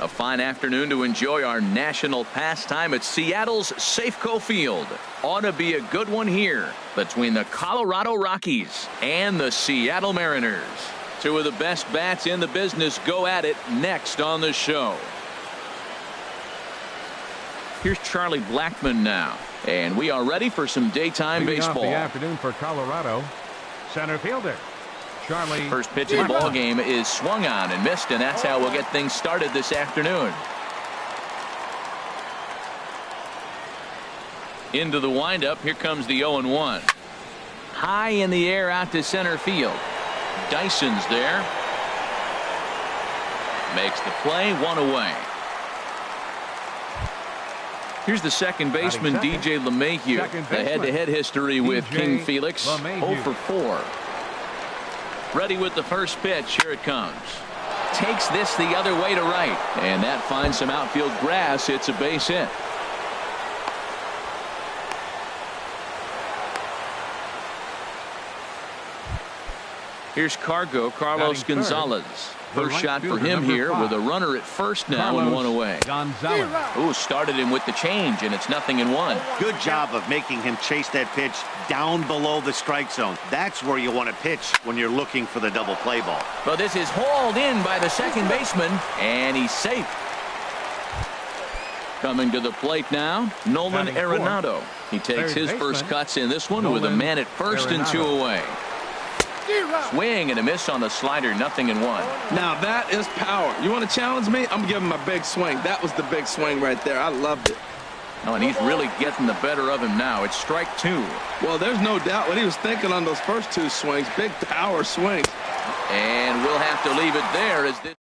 fine afternoon to enjoy our national pastime at Seattle's Safeco Field. Ought to be a good one here between the Colorado Rockies and the Seattle Mariners. Two of the best bats in the business go at it next on the show. Here's Charlie Blackmon now, and we are ready for some daytime baseball. Off the afternoon for Colorado, center fielder Charlie. First pitch of the ball game is swung on and missed, and that's how we'll get things started this afternoon. Into the windup. Here comes the 0-1. High in the air out to center field. Dyson's there. Makes the play, one away. Here's the second baseman, DJ LeMahieu. The head-to-head history with King Felix. 0 for 4. Ready with the first pitch. Here it comes. Takes this the other way to right. And that finds some outfield grass. It's a base hit. Here's Carlos Gonzalez. First shot for him here with a runner at first now and one away. Ooh, started him with the change, and it's 0-1. Good job of making him chase that pitch down below the strike zone. That's where you want to pitch when you're looking for the double play ball. But this is hauled in by the second baseman, and he's safe. Coming to the plate now, Nolan Arenado. He takes his first cuts in this one with a man at first and 2 away. Swing and a miss on the slider, 0-1. Now that is power. You want to challenge me? I'm giving him a big swing. That was the big swing right there. I loved it. Oh, and he's really getting the better of him now. It's strike 2. Well, there's no doubt what he was thinking on those first 2 swings. Big power swings. And we'll have to leave it there as this.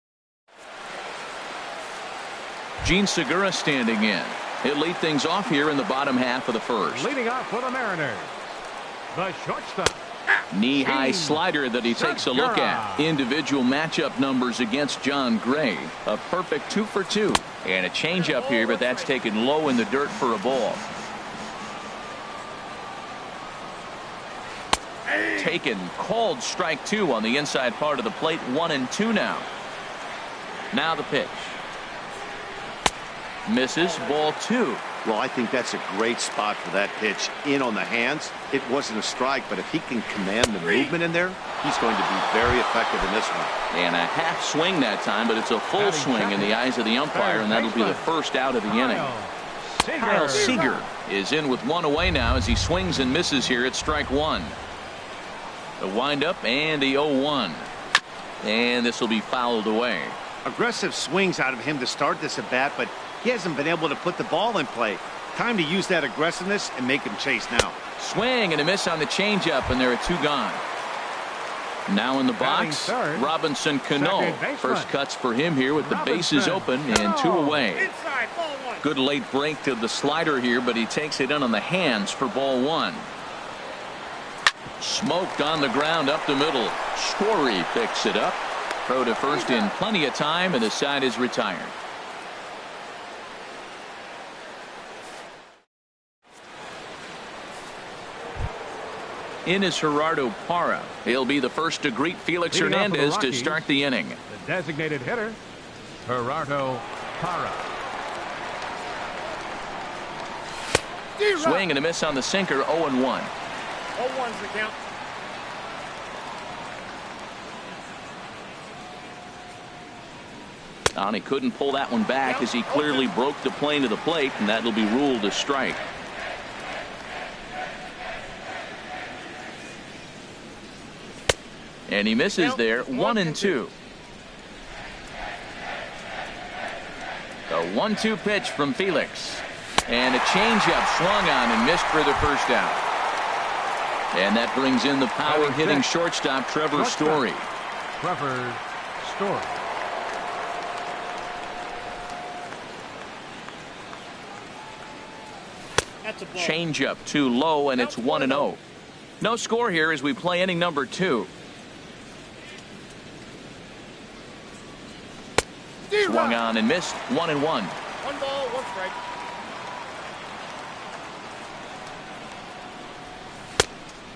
Gene Segura standing in. He'll lead things off here in the bottom half of the first. Leading off for the Mariners, the shortstop. Knee-high slider that he takes a look at. Individual matchup numbers against John Gray. A perfect 2 for 2. And a changeup here, but that's taken low in the dirt for a ball. Taken, called strike 2 on the inside part of the plate. 1-2 now. Now the pitch. Misses, ball 2. Well, I think that's a great spot for that pitch. In on the hands. It wasn't a strike, but if he can command the movement in there, he's going to be very effective in this one. And a half swing that time, but it's a full swing in the eyes of the umpire, and that'll be the first out of the inning. Kyle Seager is in with 1 away now as he swings and misses here at strike 1. The windup and the 0-1. And this will be fouled away. Aggressive swings out of him to start this at bat, but he hasn't been able to put the ball in play. Time to use that aggressiveness and make him chase now. Swing and a miss on the changeup, and there are 2 gone. Now in the box, Robinson Cano. First cuts for him here with the bases open and 2 away. Good late break to the slider here, but he takes it in on the hands for ball 1. Smoked on the ground up the middle. Story picks it up. Throw to first in plenty of time, and the side is retired. In is Gerardo Parra. He'll be the first to greet Felix Hernandez to start the inning. The designated hitter, Gerardo Parra. Swing and a miss on the sinker, 0-1. 0-1's the count. And he couldn't pull that one back as he clearly broke the plane to the plate, and that'll be ruled a strike. And he misses there, 1-2. The 1-2 pitch from Felix. And a changeup swung on and missed for the first out. And that brings in the power-hitting shortstop, Trevor Story. Trevor Story. Changeup too low, and it's 1-0. No score here as we play inning number 2. Swung on and missed, 1-1. 1 ball, 1 strike.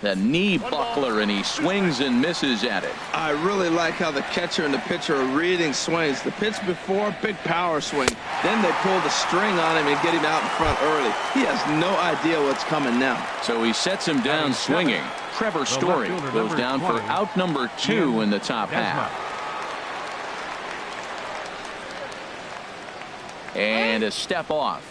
The knee buckler, and he swings and misses at it. I really like how the catcher and the pitcher are reading swings. The pitch before, big power swing. Then they pull the string on him and get him out in front early. He has no idea what's coming now. So he sets him down swinging. Trevor Story goes down for out number 2 in the top half. And a step off.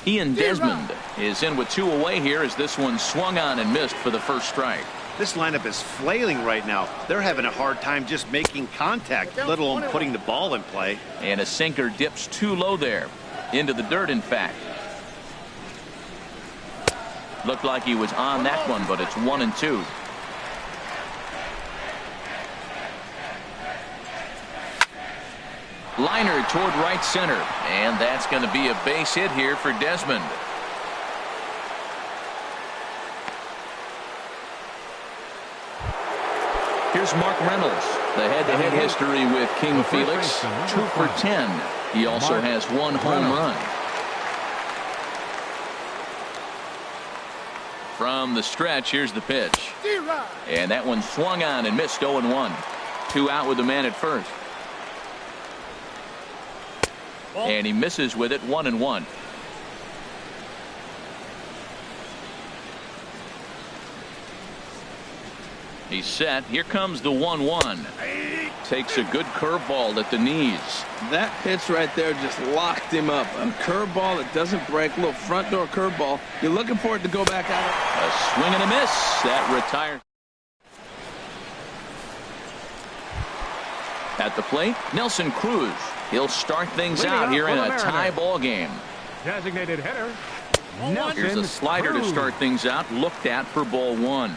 Ian Desmond is in with 2 away here as this one swung on and missed for the first strike. This lineup is flailing right now. They're having a hard time just making contact, let alone putting the ball in play. And a sinker dips too low there. Into the dirt, in fact. Looked like he was on that one, but it's 1-2. Liner toward right center, and that's going to be a base hit here for Desmond. Here's Mark Reynolds, the head-to-head history with King Felix, 2 for 10. He also has 1 home run. From the stretch, here's the pitch. And that one swung on and missed. 0-1. 2 out with the man at first. And he misses with it. 1-1. He's set. Here comes the 1-1. Takes a good curveball at the knees. That pitch right there just locked him up. A curveball that doesn't break, a little front door curveball. You're looking for it to go back out. A swing and a miss. That retires. At the plate, Nelson Cruz. He'll start things out here in a tie ball game. Designated hitter. Here's a slider to start things out. Looked at for ball 1.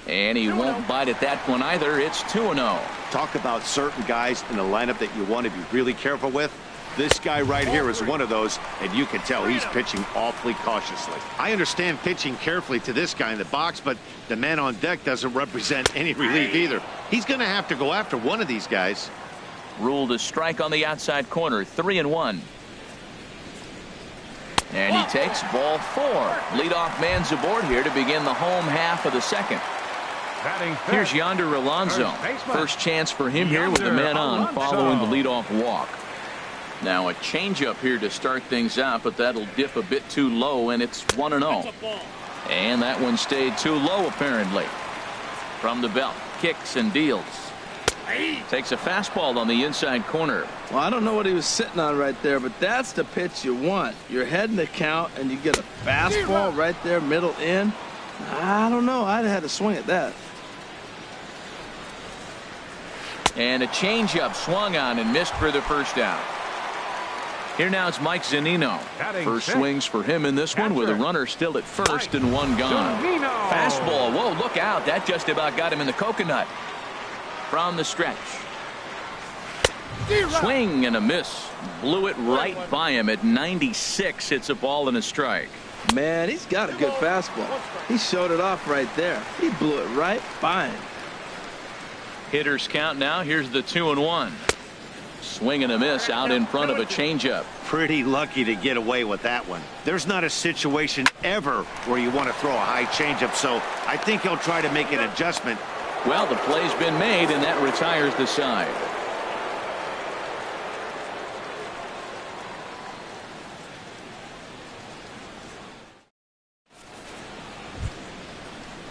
And he won't bite at that one either. It's 2-0. Talk about certain guys in the lineup that you want to be really careful with. This guy right here is one of those, and you can tell he's pitching awfully cautiously. I understand pitching carefully to this guy in the box, but the man on deck doesn't represent any relief either. He's going to have to go after one of these guys. Ruled a strike on the outside corner. 3-1. And he takes ball 4. Leadoff man's aboard here to begin the home half of the second. Here's Yonder Alonso. First chance for him here with the man on following the leadoff walk. Now a changeup here to start things out, but that'll dip a bit too low, and it's 1-0. And that one stayed too low apparently. From the belt, kicks and deals. Takes a fastball on the inside corner. Well, I don't know what he was sitting on right there, but that's the pitch you want. You're heading the count, and you get a fastball right there, middle in. I don't know. I'd have had to swing at that. And a changeup swung on and missed for the first out. Here now is Mike Zunino. First swings for him in this one with a runner still at first and 1 gone. Fastball. Whoa, look out. That just about got him in the coconut. From the stretch. Swing and a miss. Blew it right by him at 96. It's a ball and a strike. Man, he's got a good fastball. He showed it off right there. He blew it right by him. Hitters count now. Here's the 2-1. Swing and a miss out in front of a changeup. Pretty lucky to get away with that one. There's not a situation ever where you want to throw a high changeup, so I think he'll try to make an adjustment. Well, the play's been made, and that retires the side.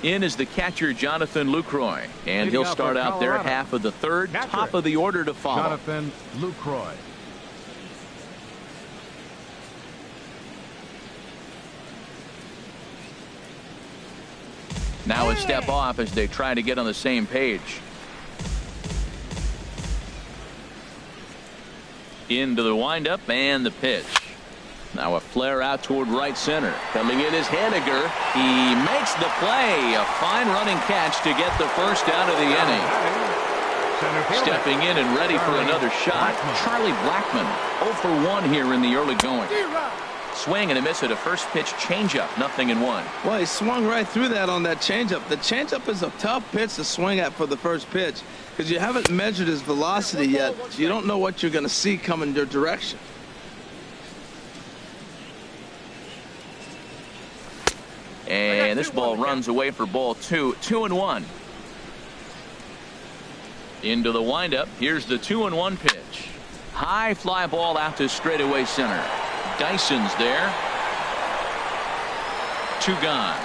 In is the catcher, Jonathan Lucroy, and he'll start out there half of the third, top of the order to follow. Jonathan Lucroy. Now a step off as they try to get on the same page. Into the windup and the pitch. Now a flare out toward right center. Coming in is Haniger. He makes the play. A fine running catch to get the first out of the inning. Stepping in and ready for another shot, Charlie Blackmon. 0 for 1 here in the early going. Swing and a miss at a first pitch changeup, 0-1. Well, he swung right through that on that changeup. The changeup is a tough pitch to swing at for the first pitch because you haven't measured his velocity yet. So you don't know what you're going to see coming your direction. And this ball runs away for ball 2, 2-1. Into the windup. Here's the 2-1 pitch. High fly ball out to straightaway center. Dyson's there. 2 gone.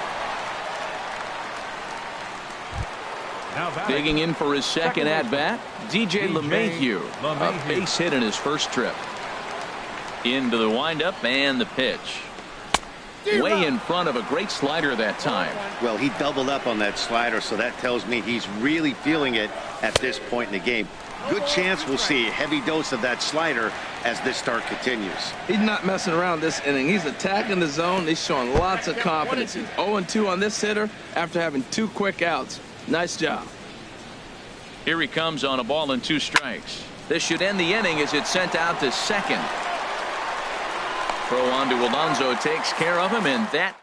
Digging in for his second at-bat, DJ LeMahieu. A base hit in his first trip. Into the windup and the pitch. Way in front of a great slider that time. Well, he doubled up on that slider, so that tells me he's really feeling it at this point in the game. Good chance we'll see a heavy dose of that slider as this start continues. He's not messing around this inning. He's attacking the zone. He's showing lots of confidence. He's 0-2 on this hitter after having 2 quick outs. Nice job. Here he comes on a ball and 2 strikes. This should end the inning as it's sent out to second. Throw on to Alonso takes care of him, and that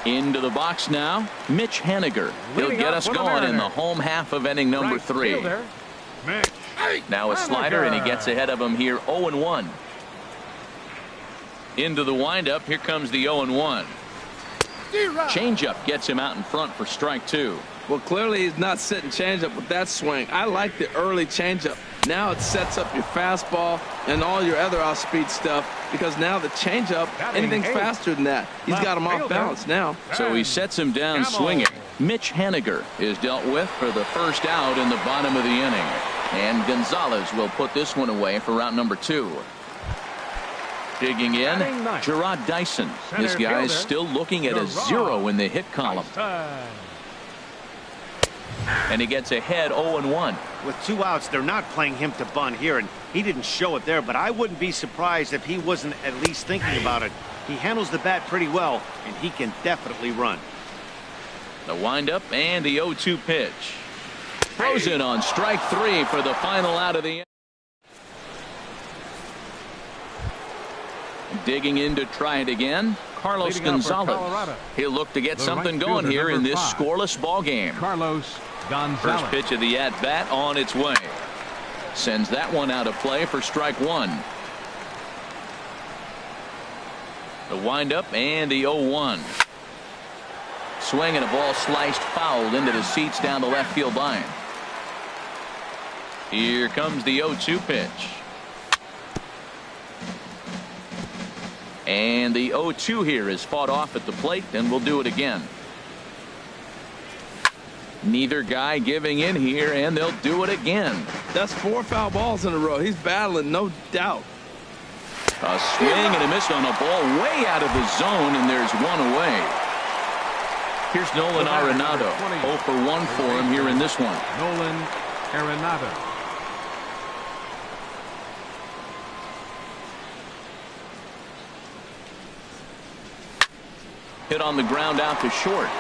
into the box now. Mitch Haniger. He'll get us going in the home half of inning number 3. Now a slider, and he gets ahead of him here 0-1. Into the windup. Here comes the 0-1. Changeup gets him out in front for strike 2. Well, clearly he's not sitting changeup with that swing. I like the early changeup. Now it sets up your fastball and all your other off-speed stuff because now the changeup, anything's faster than that. He's got him off balance now. So he sets him down swinging. Mitch Haniger is dealt with for the first out in the bottom of the inning. And Gonzalez will put this one away for route number 2. Digging in, Gerard Dyson. This guy is still looking at a 0 in the hit column. And he gets ahead 0-1. With 2 outs, they're not playing him to bunt here, and he didn't show it there, but I wouldn't be surprised if he wasn't at least thinking about it. He handles the bat pretty well, and he can definitely run. The windup and the 0-2 pitch. Throws in on strike 3 for the final out of the inning. Digging in to try it again, Carlos Gonzalez. He'll look to get something going here in this scoreless ball game. Carlos Gonzalez. First pitch of the at-bat on its way. Sends that one out of play for strike 1. The windup and the 0-1. Swing and a ball sliced foul into the seats down the left field line. Here comes the 0-2 pitch. And the 0-2 here is fought off at the plate, and we'll do it again. Neither guy giving in here, and they'll do it again. That's 4 foul balls in a row. He's battling, no doubt. A swing and a miss on a ball way out of the zone, and there's one away. Here's Nolan Arenado. 0 for 1 for him here in this one. Nolan Arenado. Hit on the ground out to short.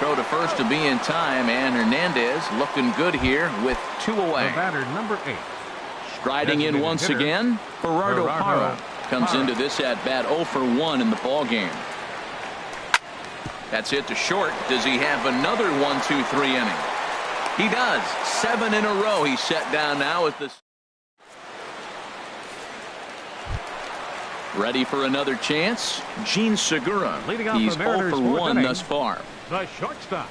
Throw to first to be in time, and Hernandez looking good here with 2 away. The batter, number 8. Striding in once again, Gerardo Parra comes into this at bat 0 for 1 in the ball game. That's hit to short. Does he have another 1-2-3 inning? He does. 7 in a row. He's set down now with this. Ready for another chance. Gene Segura. He's 0 for 1 thus far. The shortstop.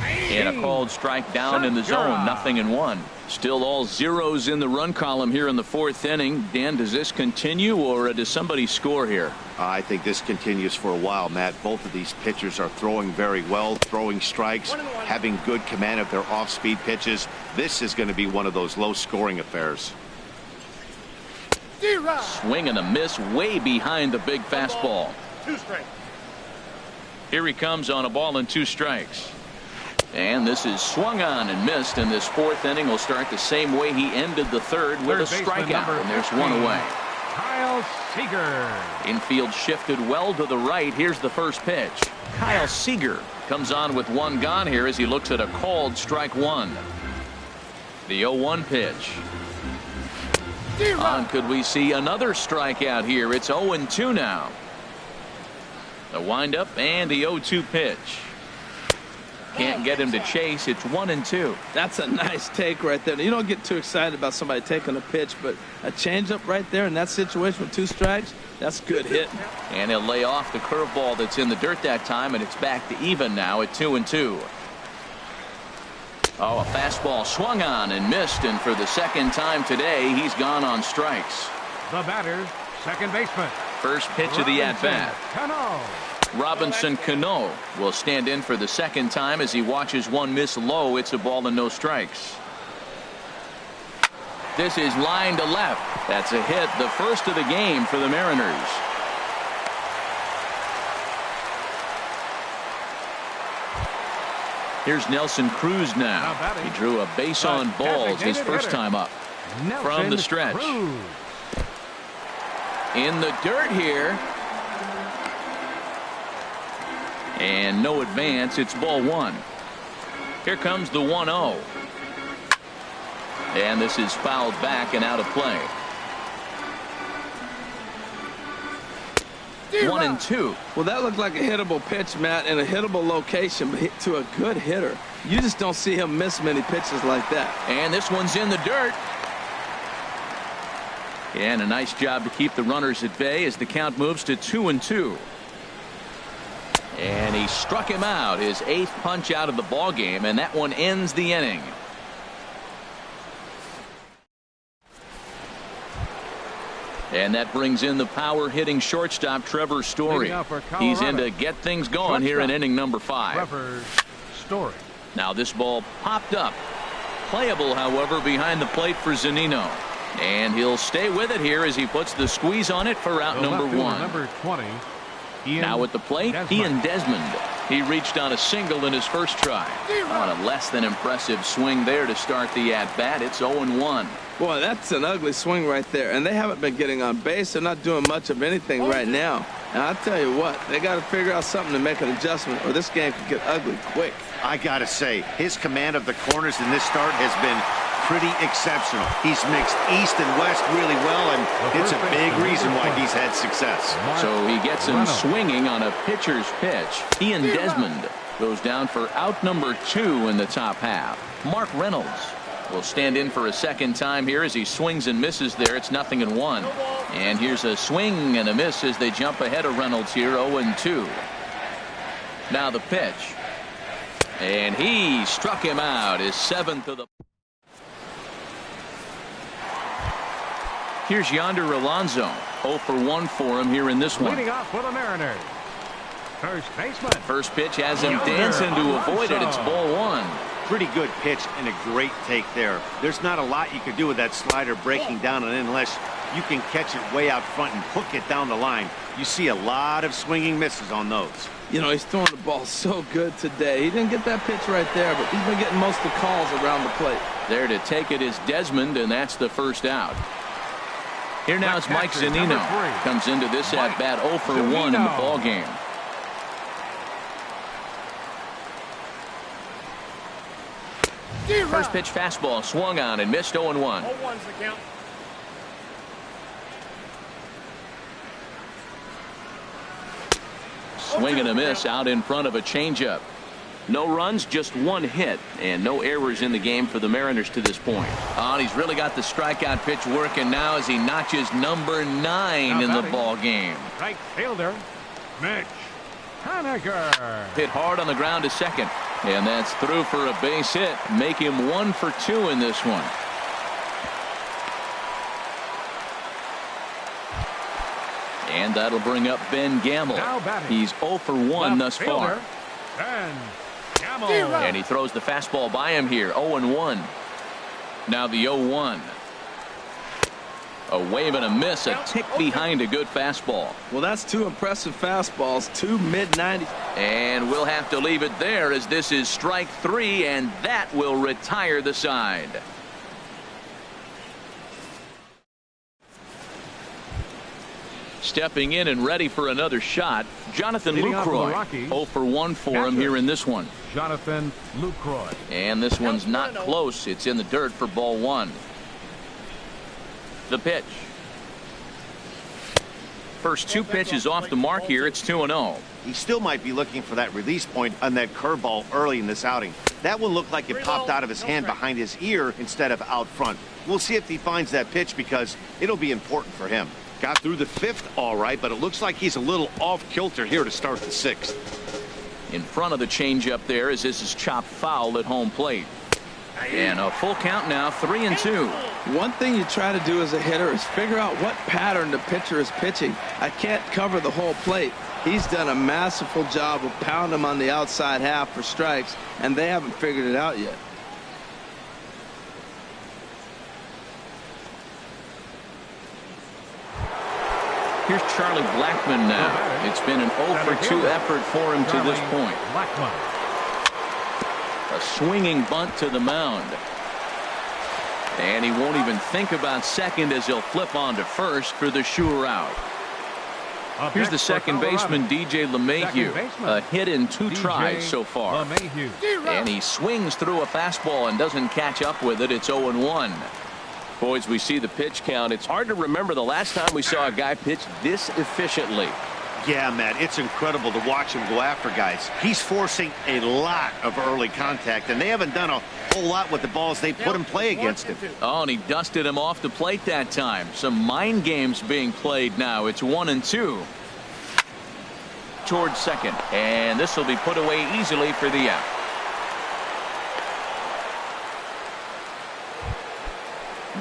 And a called strike down in the zone. 0-1. Still all zeros in the run column here in the 4th inning. Dan, does this continue, or does somebody score here? I think this continues for a while, Matt. Both of these pitchers are throwing very well, throwing strikes, having good command of their off-speed pitches. This is going to be one of those low-scoring affairs. Swing and a miss way behind the big fastball. 2 strikes. Here he comes on a ball and 2 strikes. And this is swung on and missed, and this 4th inning will start the same way he ended the 3rd with a strikeout, and there's 1 away. Kyle Seager. Infield shifted well to the right. Here's the first pitch. Kyle Seager comes on with 1 gone here as he looks at a called strike 1. The 0-1 pitch. Could we see another strikeout here? It's 0-2 now. The windup and the 0-2 pitch. Can't get him to chase. It's 1-2. That's a nice take right there. You don't get too excited about somebody taking a pitch, but a changeup right there in that situation with 2 strikes, that's good hit. And he'll lay off the curveball that's in the dirt that time, and it's back to even now at 2-2. Oh, a fastball swung on and missed, and for the second time today, he's gone on strikes. The batter, second baseman. First pitch of the at-bat. Robinson Cano will stand in for the second time as he watches one miss low. It's a ball and no strikes. This is line to left. That's a hit, the first of the game for the Mariners. Here's Nelson Cruz now. He drew a base on balls his first time up. From the stretch. In the dirt here. And no advance. It's ball 1. Here comes the 1-0. And this is fouled back and out of play. 1-2. Well, that looked like a hittable pitch, Matt, in a hittable location, but hit to a good hitter. You just don't see him miss many pitches like that. And this one's in the dirt. And a nice job to keep the runners at bay as the count moves to 2-2. And he struck him out, his 8th punch out of the ball game, and that one ends the inning. And that brings in the power hitting shortstop Trevor Story. He's in to get things going here in inning number 5. Trevor Story. Now this ball popped up. Playable, however, behind the plate for Zunino. And he'll stay with it here as he puts the squeeze on it for out number 1. Number 20. Now at the plate, Ian Desmond. He reached on a single in his first try. On a less than impressive swing there to start the at-bat. It's 0-1. Boy, that's an ugly swing right there. And they haven't been getting on base. They're not doing much of anything right now. And I'll tell you what, they got to figure out something to make an adjustment, or this game could get ugly quick. I got to say, his command of the corners in this start has been pretty exceptional. He's mixed east and west really well, and it's a big reason why he's had success. So he gets him swinging on a pitcher's pitch. Ian Desmond goes down for out number 2 in the top half. Mark Reynolds will stand in for a second time here as he swings and misses there. It's 0-1. And here's a swing and a miss as they jump ahead of Reynolds here, 0-2. Now the pitch. And he struck him out, his 7th of the... Here's Yonder Alonso. 0 for 1 for him here in this one. Leading off for the Mariners. First baseman. First pitch has him dancing to avoid it. It's ball 1. Pretty good pitch and a great take there. There's not a lot you could do with that slider breaking down and in unless you can catch it way out front and hook it down the line. You see a lot of swinging misses on those. You know, he's throwing the ball so good today. He didn't get that pitch right there, but he's been getting most of the calls around the plate. There to take it is Desmond, and that's the first out. Here now is Mike Zunino. Comes into this at-bat 0 for 1 in the ball game. First pitch fastball swung on and missed 0-1. 0-1's the count. Swing and a miss out in front of a changeup. No runs, just 1 hit, and no errors in the game for the Mariners to this point. Oh, and he's really got the strikeout pitch working now as he notches number 9 in the ball game. Right fielder, Mitch Haniger. Hit hard on the ground to second, and that's through for a base hit. Make him 1 for 2 in this one. And that'll bring up Ben Gamble. He's 0 for 1 thus far. Ben Gamble. And he throws the fastball by him here. 0-1. Now the 0-1. A wave and a miss, a tick behind a good fastball. Well, that's 2 impressive fastballs, 2 mid-90s. And we'll have to leave it there as this is strike 3, and that will retire the side. Stepping in and ready for another shot, Jonathan Lucroy. 0 for 1 for him here in this one. Jonathan Lucroy. And this one's not close. It's in the dirt for ball 1. The pitch. First two pitches off the mark here. It's 2-0. He still might be looking for that release point on that curveball early in this outing. That one looked like it popped out of his hand behind his ear instead of out front. We'll see if he finds that pitch because it'll be important for him. Got through the fifth all right, but it looks like he's a little off kilter here to start the sixth. In front of the changeup there as this is chopped foul at home plate. And a full count now, 3-2. One thing you try to do as a hitter is figure out what pattern the pitcher is pitching. I can't cover the whole plate. He's done a masterful job of pounding him on the outside half for strikes, and they haven't figured it out yet. Here's Charlie Blackmon now. It's been an 0-for-2 effort for him to this point. A swinging bunt to the mound. And he won't even think about second as he'll flip on to first for the sure out. Here's the second baseman, DJ LeMahieu. A hit in 2 tries so far. And he swings through a fastball and doesn't catch up with it. It's 0-1. Boys, we see the pitch count. It's hard to remember the last time we saw a guy pitch this efficiently. Yeah, Matt, it's incredible to watch him go after guys. He's forcing a lot of early contact, and they haven't done a whole lot with the balls they put in play against him. Oh, and he dusted him off the plate that time. Some mind games being played now. It's 1-2. Towards second, and this will be put away easily for the out.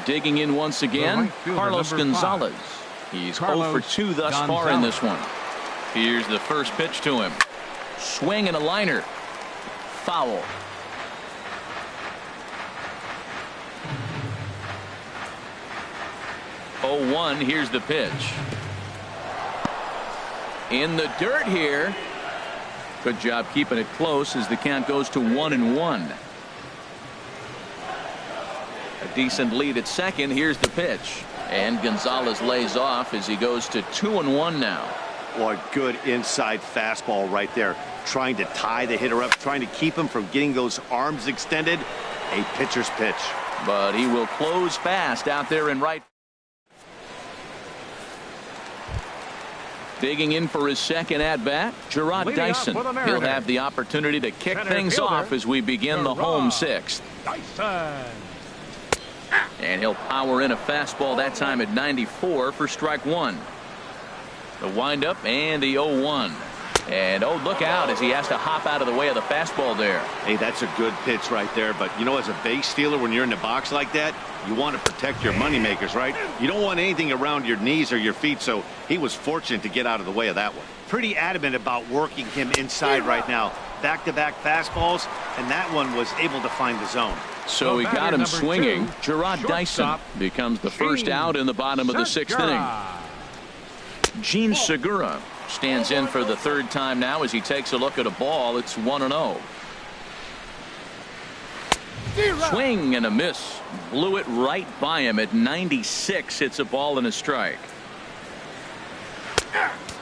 Digging in once again, Carlos Gonzalez. He's 0-for-2 thus far in this one. Here's the first pitch to him. Swing and a liner. Foul. Oh, 1. Here's the pitch. In the dirt here. Good job keeping it close as the count goes to 1-1. A decent lead at second. Here's the pitch. And Gonzalez lays off as he goes to 2-1 now. Boy, good inside fastball right there. Trying to tie the hitter up, trying to keep him from getting those arms extended. A pitcher's pitch. But he will close fast out there in right. Digging in for his second at-bat, Gerard Dyson. He'll have the opportunity to kick things off as we begin the home sixth. And he'll power in a fastball that time at 94 for strike 1. The windup and the 0-1. And oh, look out as he has to hop out of the way of the fastball there. Hey, that's a good pitch right there. But you know, as a base stealer, when you're in the box like that, you want to protect your moneymakers, right? You don't want anything around your knees or your feet. So he was fortunate to get out of the way of that one. Pretty adamant about working him inside right now. Back-to-back fastballs, and that one was able to find the zone. So he got him swinging. Gerard Dyson becomes the first out in the bottom of the sixth inning. Gene Segura stands in for the third time now as he takes a look at a ball. It's 1-0. Swing and a miss. Blew it right by him at 96. It's a ball and a strike.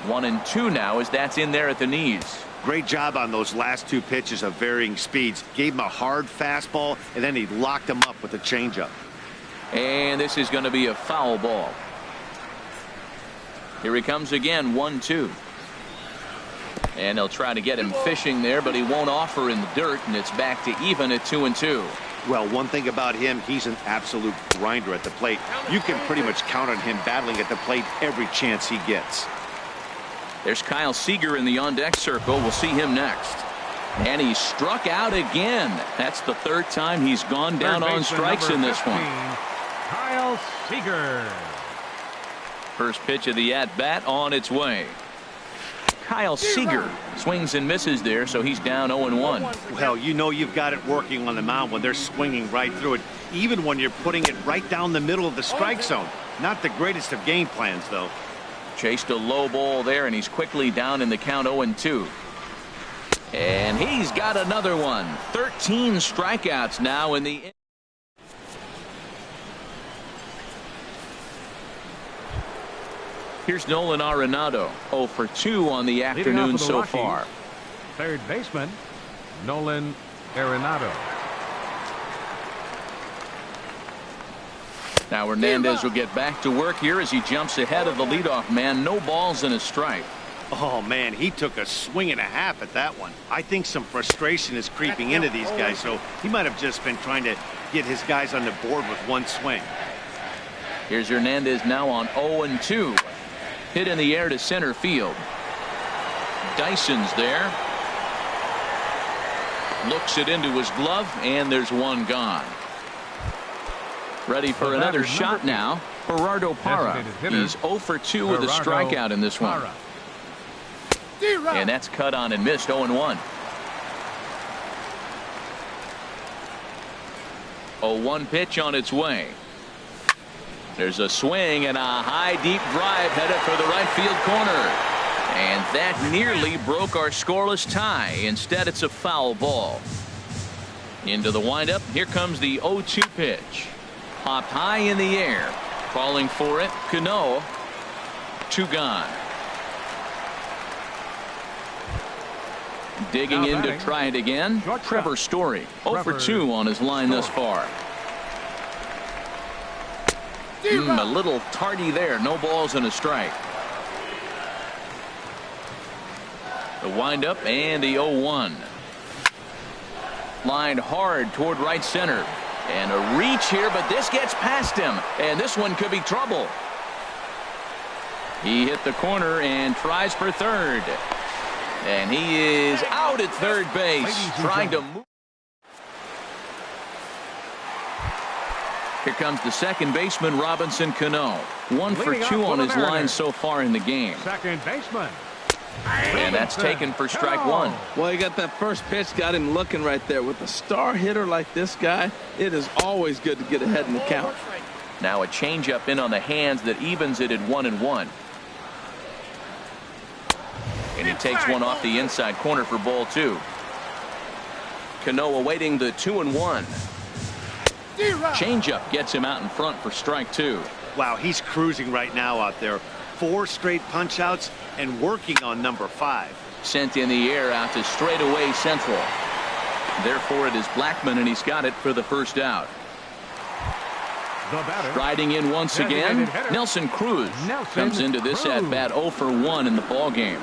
1-2 now as that's in there at the knees. Great job on those last 2 pitches of varying speeds. Gave him a hard fastball, and then he locked him up with a changeup. And this is going to be a foul ball. Here he comes again, 1-2. And they'll try to get him fishing there, but he won't offer in the dirt, and it's back to even at 2-2. Well, one thing about him, he's an absolute grinder at the plate. You can pretty much count on him battling at the plate every chance he gets. There's Kyle Seager in the on-deck circle. We'll see him next. And he struck out again. That's the third time he's gone down on strikes in this one. Kyle Seager. First pitch of the at-bat on its way. Kyle Seager swings and misses there, so he's down 0-1. Well, you know you've got it working on the mound when they're swinging right through it, even when you're putting it right down the middle of the strike zone. Not the greatest of game plans, though. Chased a low ball there, and he's quickly down in the count 0-2. And he's got another one. 13 strikeouts now in the. Here's Nolan Arenado, 0-for-2 on the afternoon so far. Third baseman, Nolan Arenado. Now Hernandez will get back to work here as he jumps ahead of the leadoff man. No balls and a strike. Oh, man, he took a swing and a half at that one. I think some frustration is creeping into these guys, so he might have just been trying to get his guys on the board with one swing. Here's Hernandez now on 0-2. Hit in the air to center field. Dyson's there. Looks it into his glove, and there's one gone. Ready for another shot now. Gerardo Parra. He's 0 for 2 with a strikeout in this one. And that's cut on and missed. 0-1. 0-1 pitch on its way. There's a swing and a high deep drive headed for the right field corner. And that nearly broke our scoreless tie. Instead, it's a foul ball. Into the windup. Here comes the 0-2 pitch. Popped high in the air. Calling for it. Cano. 2 gone. Digging in to try it again. Trevor Story. 0 for 2 on his line thus far. A little tardy there. No balls and a strike. The windup and the 0-1. Lined hard toward right center. And a reach here, but this gets past him. And this one could be trouble. He hit the corner and tries for third. And he is out at third base, trying to move. Here comes the second baseman, Robinson Cano. 1 for 2 on his line so far in the game. Second baseman. And that's taken for strike 1. Well, you got that first pitch, got him looking right there. With a star hitter like this guy, it is always good to get ahead in the count. Now a changeup in on the hands that evens it at 1-1. And he takes one off the inside corner for ball 2. Cano awaiting the 2-1. Changeup gets him out in front for strike 2. Wow, he's cruising right now out there. 4 straight punch outs and working on number 5. Sent in the air out to straightaway central. Therefore it is Blackmon, and he's got it for the first out. Striding in once again, Nelson Cruz comes into this at bat 0 for 1 in the ball game.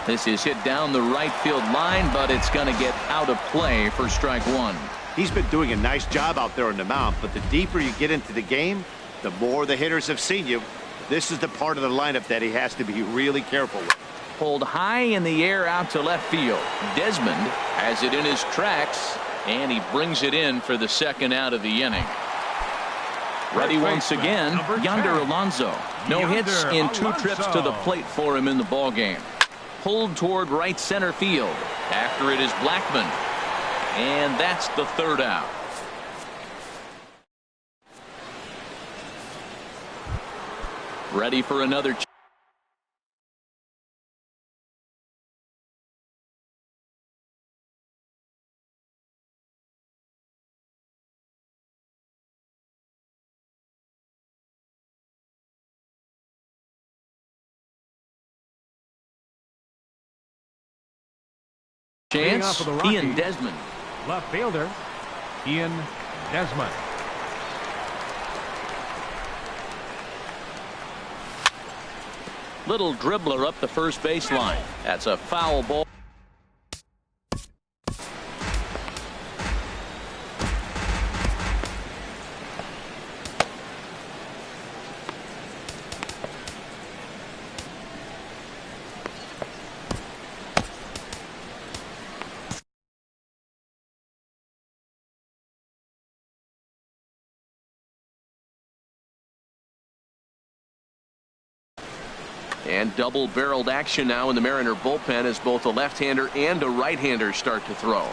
This is hit down the right field line, but it's going to get out of play for strike 1. He's been doing a nice job out there on the mound, but the deeper you get into the game, the more the hitters have seen you. This is the part of the lineup that he has to be really careful with. Pulled high in the air out to left field. Desmond has it in his tracks, and he brings it in for the second out of the inning. Ready once again, Yonder Alonso. No hits in 2 trips to the plate for him in the ball game. Pulled toward right center field. After it is Blackmon. And that's the third out. Ready for another chance. Ian Desmond. Left fielder, Ian Desmond. Little dribbler up the first baseline. That's a foul ball. And double-barreled action now in the Mariner bullpen as both a left-hander and a right-hander start to throw.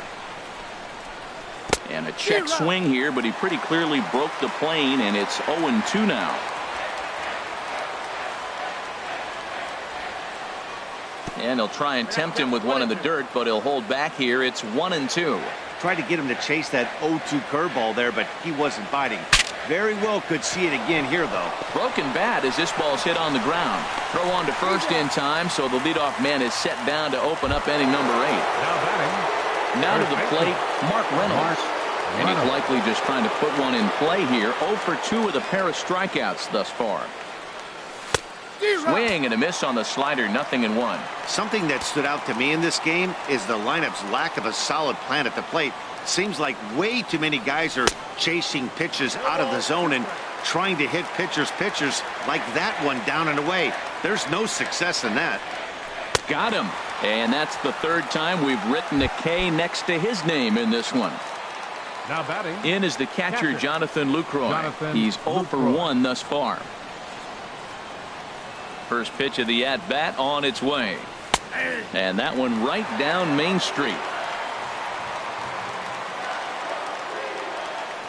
And a check swing here, but he pretty clearly broke the plane, and it's 0-2 now. And he'll try and tempt him with one in the dirt, but he'll hold back here. It's 1-2. Tried to get him to chase that 0-2 curveball there, but he wasn't biting. Very well could see it again here, though. Broken bat as this ball's hit on the ground. Throw on to first in time, so the leadoff man is set down to open up inning number 8. Now to the plate, Mark Reynolds. And he's likely just trying to put one in play here. 0 for 2 with a pair of strikeouts thus far. Swing and a miss on the slider, 0-1. Something that stood out to me in this game is the lineup's lack of a solid plan at the plate. Seems like way too many guys are chasing pitches out of the zone and trying to hit pitchers like that one down and away. There's no success in that. Got him. And that's the third time we've written a K next to his name in this one. Now batting. In is the catcher, Jonathan Lucroy. He's 0 for 1 thus far. First pitch of the at-bat on its way. And that one right down Main Street.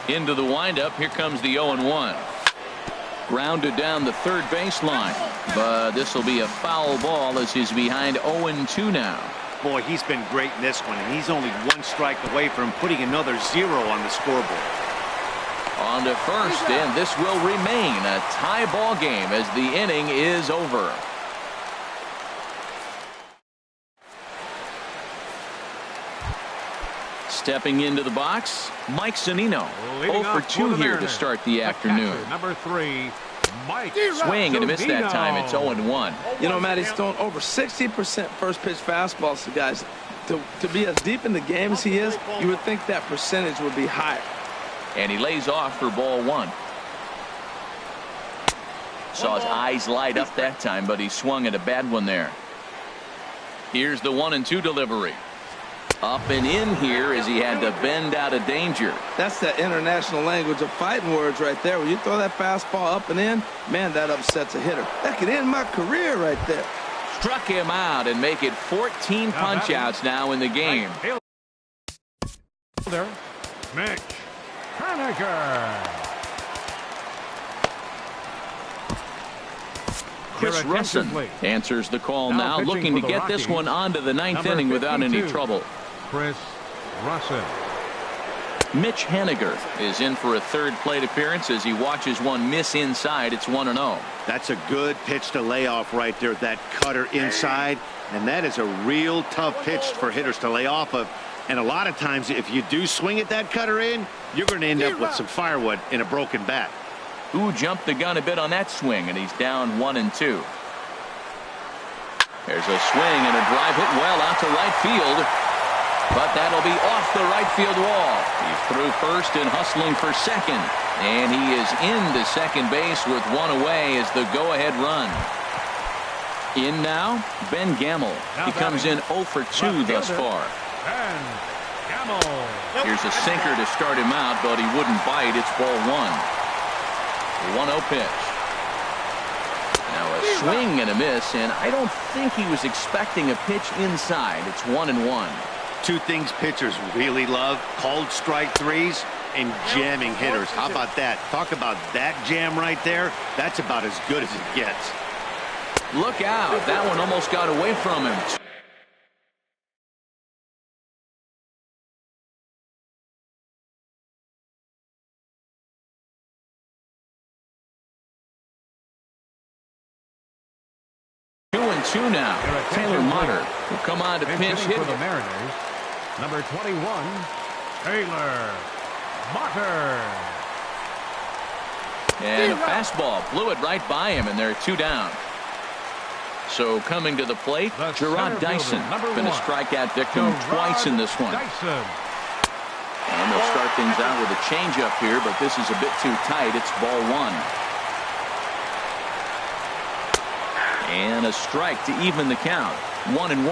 Into the windup. Here comes the 0-1. Grounded down the third baseline. But this will be a foul ball as he's behind 0-2 now. Boy, he's been great in this one, and he's only 1 strike away from putting another 0 on the scoreboard. On to first, and this will remain a tie ball game as the inning is over. Stepping into the box, Mike Zunino. 0 for 2 here to start the afternoon. Number 3, Mike. Swing and a miss that time. It's 0-1. You know, Matt, he's thrown over 60% first pitch fastballs to guys. To be as deep in the game as he is, you would think that percentage would be higher. And he lays off for ball 1. Saw his eyes light up that time, but he swung at a bad one there. Here's the 1-2 delivery. Up and in here as he had to bend out of danger. That's that international language of fighting words right there. When you throw that fastball up and in, man, that upsets a hitter. That could end my career right there. Struck him out and make it 14 punch-outs now in the game. Mitch Haniger. Chris Russin answers the call now, looking to get this one onto the 9th inning without any trouble. Chris Russin. Mitch Haniger is in for a third plate appearance as he watches one miss inside. It's 1-0. That's a good pitch to lay off right there, that cutter inside. And that is a real tough pitch for hitters to lay off of. And a lot of times, if you do swing at that cutter in, you're going to end up with some firewood in a broken bat. Who jumped the gun a bit on that swing, and he's down 1-2. There's a swing and a drive hit well out to right field. But that'll be off the right field wall. He's through first and hustling for second. And he is into second base with one away as the go-ahead run. In now, Ben Gamel. He comes in 0 for 2 thus far. Ben Gamel. Here's a sinker to start him out, but he wouldn't bite. It's ball 1. 1-0 pitch. Now a swing and a miss, and I don't think he was expecting a pitch inside. It's 1-1. 2 things pitchers really love: called strike threes and jamming hitters. How about that? Talk about that jam right there. That's about as good as it gets. Look out. That one almost got away from him. Two now. Taylor Motter will come on to pinch hit for the Mariners. Number 21, Taylor Motter. And a fastball blew it right by him, and they're 2 down. So coming to the plate, Gerard Dyson. Been a strikeout victim twice in this one. And they'll start things out with a changeup here, but this is a bit too tight. It's ball 1. And a strike to even the count. 1-1.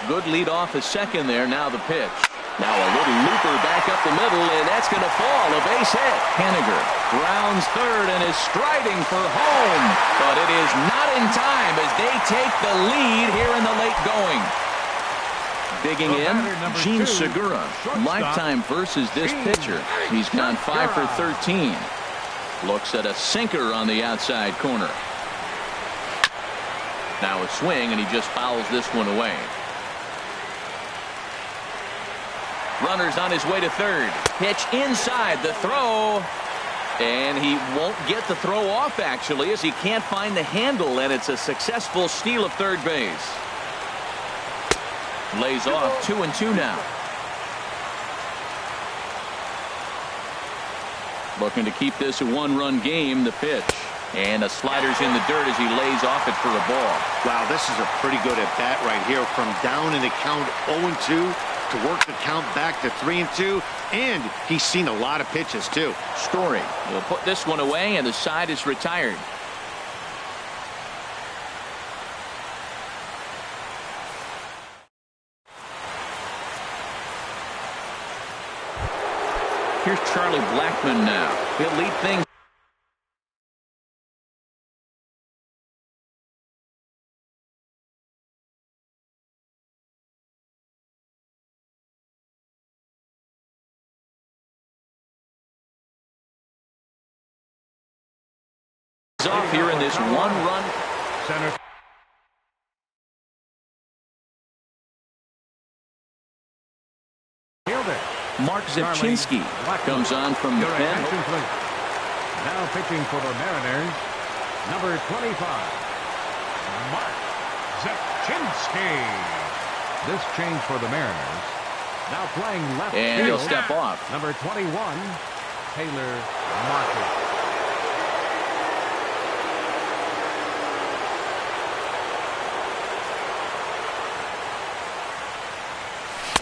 Good lead off a second there. Now the pitch. Now a little looper back up the middle, and that's going to fall. A base hit. Haniger grounds third and is striding for home. But it is not in time as they take the lead here in the late going. Digging in, Gene Segura. Lifetime versus this pitcher. He's gone 5 for 13. Looks at a sinker on the outside corner. Now a swing, and he just fouls this one away. Runner's on his way to third. Pitch inside, the throw. And he won't get the throw off, actually, as he can't find the handle, and it's a successful steal of third base. Lays off 2-2 now. Looking to keep this a one-run game. The pitch. And a slider's in the dirt as he lays off it for a ball. Wow, this is a pretty good at-bat right here. From down in the count 0-2 to work the count back to 3-2. And he's seen a lot of pitches, too. Story will put this one away, and the side is retired. Here's Charlie Blackmon now. He'll lead things off here in this one-run. Center fielder. Mark Zipchinski comes on from the pen. Now pitching for the Mariners, number 25, Mark Zipchinski. This change for the Mariners. Now playing left and field. He'll step off. Number 21, Taylor Martin.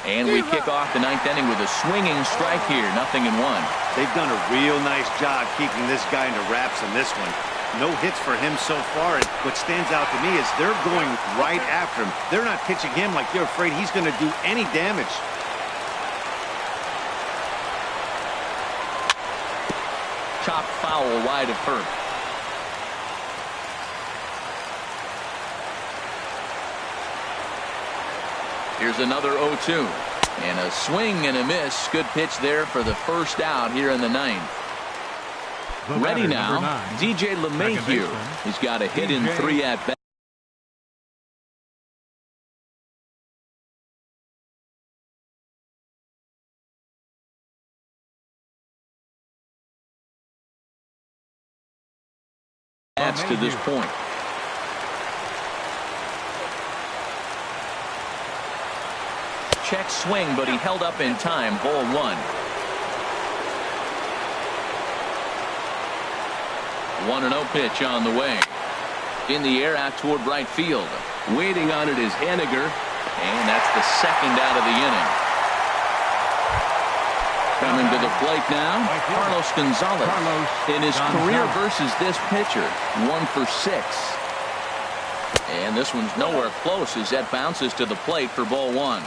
And we kick off the ninth inning with a swinging strike here. 0-1. They've done a real nice job keeping this guy into wraps in this one. No hits for him so far. And what stands out to me is they're going right after him. They're not pitching him like they're afraid he's going to do any damage. Chopped foul wide of first. Here's another 0-2. And a swing and a miss. Good pitch there for the first out here in the ninth. Ready now, DJ LeMahieu. He's got a hit in 3 at-bats. To this point. Check swing, but he held up in time. Ball 1. 1-0 pitch on the way. In the air out toward right field. Waiting on it is Henniger. And that's the second out of the inning. Coming to the plate now, Carlos Gonzalez. In his career versus this pitcher, 1 for 6. And this one's nowhere close as that bounces to the plate for ball 1.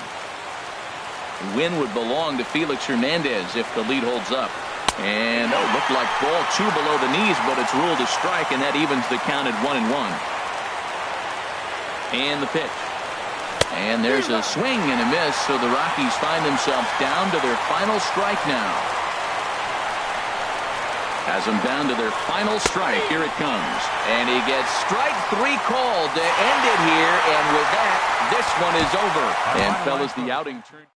The win would belong to Felix Hernandez if the lead holds up. And it looked like ball 2 below the knees, but it's ruled a strike, and that evens the count at 1-1. And the pitch. And there's a swing and a miss, so the Rockies find themselves down to their final strike now. Has them down to their final strike. Here it comes. And he gets strike 3 called to end it here, and with that, this one is over. And fellas, the outing turned.